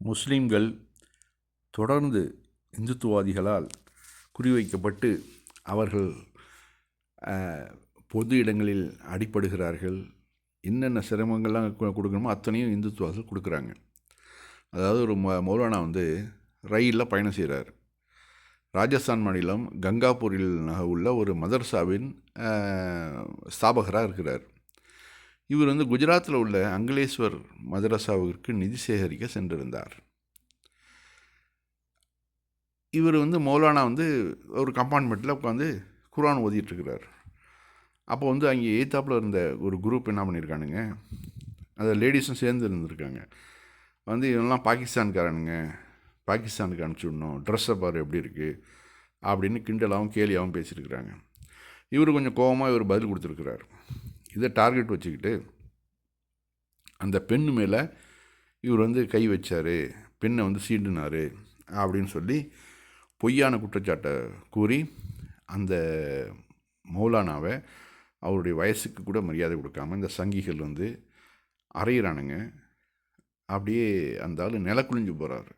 முஸ்லீம்கள் தொடர்ந்து இந்துத்துவாதிகளால் குறிவைக்கப்பட்டு அவர்கள் பொது இடங்களில் அடிபடுகிறார்கள். என்னென்ன சிரமங்கள்லாம் கொடுக்கணுமோ அத்தனையும் இந்துத்துவாதிகள் கொடுக்குறாங்க. அதாவது ஒரு மௌலானா ரயிலில் பயணம் செய்கிறார். ராஜஸ்தான் மாநிலம் கங்காபூரில் உள்ள ஒரு மதர்சாவின் ஸ்தாபகராக இருக்கிறார். இவர் குஜராத்தில் உள்ள அங்கலேஸ்வர் மதரசாவிற்கு நிதி சேகரிக்க சென்றிருந்தார். இவர் மௌலானா ஒரு கம்பார்ட்மெண்ட்டில் உட்காந்து குர்ஆன் ஓதிட்டுருக்கிறார். அப்போ அங்கே எய்த்தாப்பில் இருந்த ஒரு குரூப் என்ன பண்ணியிருக்கானுங்க, அதை லேடிஸும் சேர்ந்து இருந்திருக்காங்க. இவங்கெல்லாம் பாகிஸ்தான்காரனுங்க, பாகிஸ்தானுக்கு அனுப்பிச்சி விடணும், ட்ரெஸ்ஸை பாரு எப்படி இருக்குது அப்படின்னு கிண்டலாகவும் கேலியாகவும் பேசியிருக்கிறாங்க. இவர் கொஞ்சம் கோபமாக இவர் பதில் கொடுத்துருக்கிறார். இதை டார்கெட் வச்சுக்கிட்டு அந்த பெண்ணு மேலே இவர் கை வச்சார், பெண்ணை சீண்டுனார் அப்படின்னு சொல்லி பொய்யான குற்றச்சாட்டை கூறி அந்த மௌலானாவை அவருடைய வயசுக்கு கூட மரியாதை கொடுக்காமல் இந்த சங்கிகள் அறையிறானுங்க. அப்படியே அந்த ஆள் நிலக்குழிஞ்சு போகிறாரு.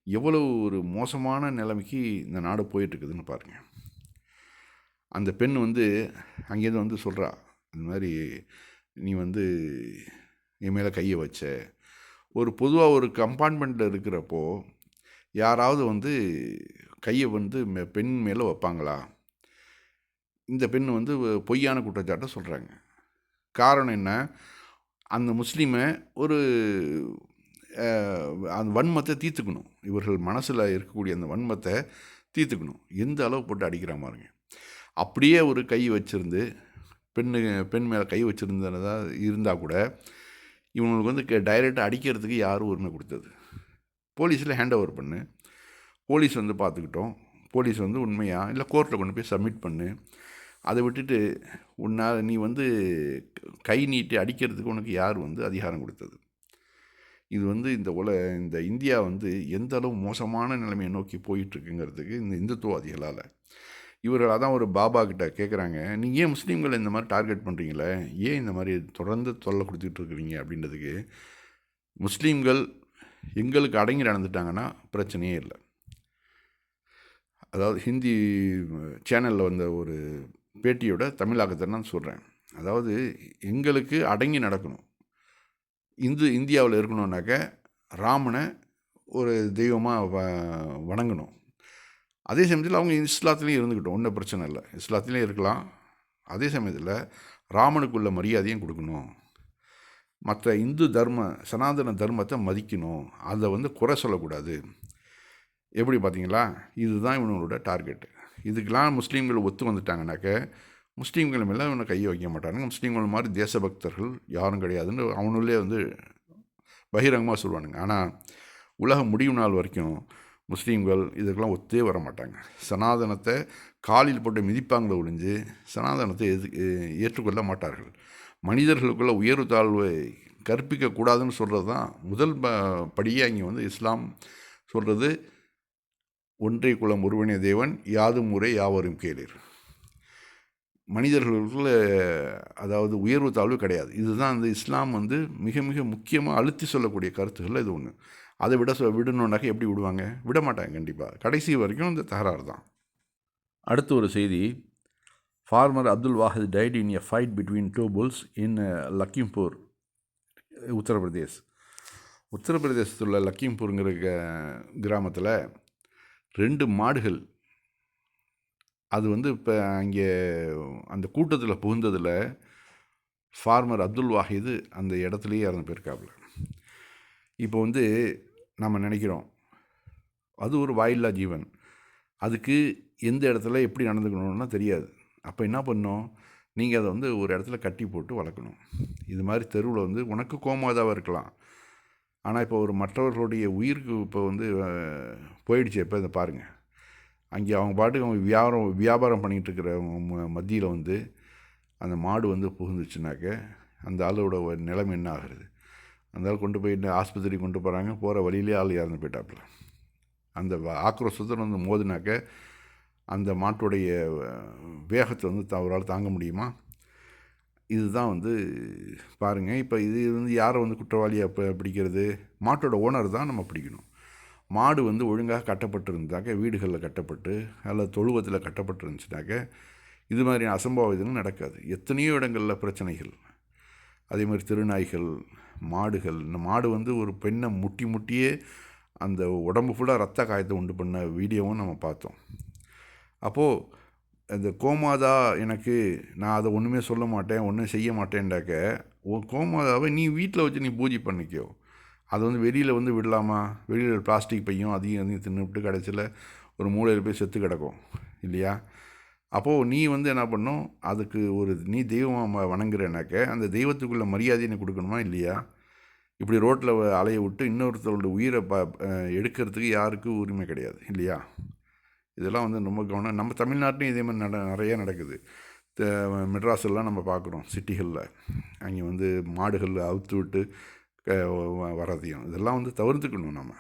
எவ்வளோ ஒரு மோசமான நிலைமைக்கு இந்த நாடு போயிட்டுருக்குதுன்னு பாருங்கள். அந்த பெண் அங்கேருந்து சொல்கிறா, இந்த மாதிரி நீ என் மேலே கையை வச்ச. ஒரு பொதுவாக ஒரு கம்பார்ட்மெண்ட்டில் இருக்கிறப்போ யாராவது கையை பெண் மேலே வைப்பாங்களா? இந்த பெண் பொய்யான குற்றச்சாட்டை சொல்கிறாங்க. காரணம் என்ன? அந்த முஸ்லீமை ஒரு அந்த வன்மத்தை தீர்த்துக்கணும். இவர்கள் மனசில் இருக்கக்கூடிய அந்த வன்மத்தை தீர்த்துக்கணும். எந்த அளவு போட்டு அடிக்கிற மாதிரிங்க. அப்படியே ஒரு கை வச்சுருந்து பெண் மேலே கை வச்சுருந்ததா இருந்தால் கூட இவங்களுக்கு டைரெக்டாக அடிக்கிறதுக்கு யாரும் உரிமை கொடுத்தது? போலீஸில் ஹேண்ட் ஓவர் பண்ணு, போலீஸ் பார்த்துக்கிட்டோம், போலீஸ் உண்மையா இல்லை கோர்ட்டில் கொண்டு போய் சப்மிட் பண்ணு. அதை விட்டுட்டு நீ கை நீட்டி அடிக்கிறதுக்கு உனக்கு யார் அதிகாரம் கொடுத்தது? இது இந்த இந்தியா எந்த அளவு மோசமான நிலைமையை நோக்கி போயிட்டுருக்குங்கிறதுக்கு இந்த இந்துத்துவாதிகளால். இவர்கள் அதான் ஒரு பாபா கிட்ட கேட்குறாங்க, நீங்கள் ஏன் முஸ்லீம்களை இந்த மாதிரி டார்கெட் பண்ணுறீங்களே, ஏன் இந்த மாதிரி தொடர்ந்து தொல்லை கொடுத்துக்கிட்டு இருக்கிறீங்க அப்படின்றதுக்கு, முஸ்லீம்கள் எங்களுக்கு அடங்கி நடந்துட்டாங்கன்னா பிரச்சனையே இல்லை. அதாவது ஹிந்தி சேனலில் வந்த ஒரு பேட்டியோட தமிழாக்கத்தை நான் சொல்கிறேன். அதாவது எங்களுக்கு அடங்கி நடக்கணும், இந்தியாவில் இருக்கணுன்னாக்க ராமனை ஒரு தெய்வமாக வணங்கணும். அதே சமயத்தில் அவங்க இஸ்லாத்துலேயும் இருந்துக்கிட்டோம், ஒன்றும் பிரச்சனை இல்லை, இஸ்லாத்துலேயும் இருக்கலாம். அதே சமயத்தில் ராமனுக்குள்ள மரியாதையும் கொடுக்கணும், மற்ற இந்து சனாதன தர்மத்தை மதிக்கணும், அதை குறை சொல்லக்கூடாது. எப்படி பார்த்தீங்களா? இதுதான் இவனோட டார்கெட்டு. இதுக்கெல்லாம் முஸ்லீம்கள் ஒத்து வந்துட்டாங்கனாக்க முஸ்லீம்கள் மேலே இவனை கையை வைக்க மாட்டானுங்க. முஸ்லீம்கள் மாதிரி தேசபக்தர்கள் யாரும் கிடையாதுன்னு அவனுள்ளே பகிரங்கமாக சொல்லுவானுங்க. ஆனால் உலகம் முடிவு நாள் வரைக்கும் முஸ்லீம்கள் இதுக்கெல்லாம் ஒத்தே வர மாட்டாங்க. சனாதனத்தை காலில் போட்டு மிதிப்பாங்களே ஒழிஞ்சு சனாதனத்தை ஏற்றுக்கொள்ள மாட்டார்கள். மனிதர்களுக்குள்ள உயர்வு தாழ்வை கற்பிக்கக்கூடாதுன்னு சொல்கிறது தான் முதல் படியே இங்கே இஸ்லாம் சொல்கிறது. ஒன்றை குலம் ஒருவனே தேவன், யாதும் முறை யாவரும் கேளீர். மனிதர்களுக்குள்ள அதாவது உயர்வு தாழ்வு கிடையாது. இதுதான் இஸ்லாம் மிக மிக முக்கியமாக அழுத்தி சொல்லக்கூடிய கருத்துக்கள் இது ஒன்று. அதை விடணுன்னாக்க எப்படி விடுவாங்க? விட மாட்டாங்க கண்டிப்பாக. கடைசி வரைக்கும் இந்த தகராறு தான். அடுத்த ஒரு செய்தி, farmer Abdul Wahid died in a fight between two bulls in Lakhimpur, Uttar Pradesh. உத்தரப்பிரதேசத்தில் உள்ள லக்கிம்பூருங்கிற கிராமத்தில் 2 மாடுகள் அது இப்போ அங்கே அந்த கூட்டத்தில் புகுந்ததில் ஃபார்மர் அப்துல் வாஹிது அந்த இடத்துலையே இறந்து போயிருக்காப்புல. இப்போ நம்ம நினைக்கிறோம் அது ஒரு வாயில்லா ஜீவன், அதுக்கு எந்த இடத்துல எப்படி நடந்துக்கணும்னா தெரியாது. அப்போ என்ன பண்ணோம், நீங்கள் அதை ஒரு இடத்துல கட்டி போட்டு வளர்க்கணும். இது மாதிரி தெருவில் உனக்கு கோமாதாவாக இருக்கலாம், ஆனால் இப்போ ஒரு மற்றவர்களுடைய உயிருக்கு இப்போ போயிடுச்சு. இப்போ இதை பாருங்கள், அங்கே அவங்க பாட்டுக்கு அவங்க வியாபாரம் பண்ணிகிட்டு இருக்கிறவங்க மத்தியில் அந்த மாடு புகுந்துச்சுனாக்க அந்த ஆளோட நிலைமை என்ன ஆகிறது? அந்த ஆள் கொண்டு போய் ஆஸ்பத்திரி கொண்டு போகிறாங்க, போகிற வழியிலே ஆள் இறந்து போயிட்டாப்புல. அந்த ஆக்ரோஷத்தை மோதினாக்க அந்த மாட்டுடைய வேகத்தை அவரால் தாங்க முடியுமா? இதுதான் பாருங்கள், இப்போ இது யாரை குற்றவாளியாக பிடிக்கிறது? மாட்டோட ஓனர் தான் நம்ம பிடிக்கணும். மாடு ஒழுங்காக கட்டப்பட்டிருந்தாக்க, வீடுகளில் கட்டப்பட்டு அல்லது தொழுவத்தில் கட்டப்பட்டிருந்துச்சுனாக்க இது மாதிரியான அசம்பாவிதங்கள் நடக்காது. எத்தனையோ இடங்களில் பிரச்சனைகள். அதே மாதிரி திருநாய்கள், மாடுகள். இந்த மாடு ஒரு பெண்ணை முட்டி முட்டியே அந்த உடம்பு ஃபுல்லாக ரத்த காயத்தை உண்டு பண்ண வீடியோவும் நம்ம பார்த்தோம். அப்போது இந்த கோமாதா எனக்கு நான் அதை ஒன்றுமே சொல்ல மாட்டேன், ஒன்றும் செய்ய மாட்டேன்டாக்க, கோமாதாவை நீ வீட்டில் வச்சு நீ பூஜை பண்ணிக்கோ. அதை வெளியில் விடலாமா? வெளியில் பிளாஸ்டிக் பையும் அதையும் தின்னுவிட்டு கடைசியில் ஒரு மூலையில் போய் செத்து கிடக்கும் இல்லையா? அப்போது நீ என்ன பண்ணும், அதுக்கு நீ தெய்வமாக வணங்குறேனாக்க அந்த தெய்வத்துக்குள்ள மரியாதையை நீ கொடுக்கணுமா இல்லையா? இப்படி ரோட்டில் அலைய விட்டு இன்னொருத்தரோட உயிரை எடுக்கிறதுக்கு யாருக்கும் உரிமை கிடையாது இல்லையா? இதெல்லாம் ரொம்ப கவனம். நம்ம தமிழ்நாட்டிலையும் இதே மாதிரி நிறையா நடக்குது. மெட்ராஸெல்லாம் நம்ம பார்க்குறோம் சிட்டிகளில். அங்கே மாடுகள் அவுத்து விட்டு வரதையும் இதெல்லாம் தவிர்த்துக்கணும் நம்ம.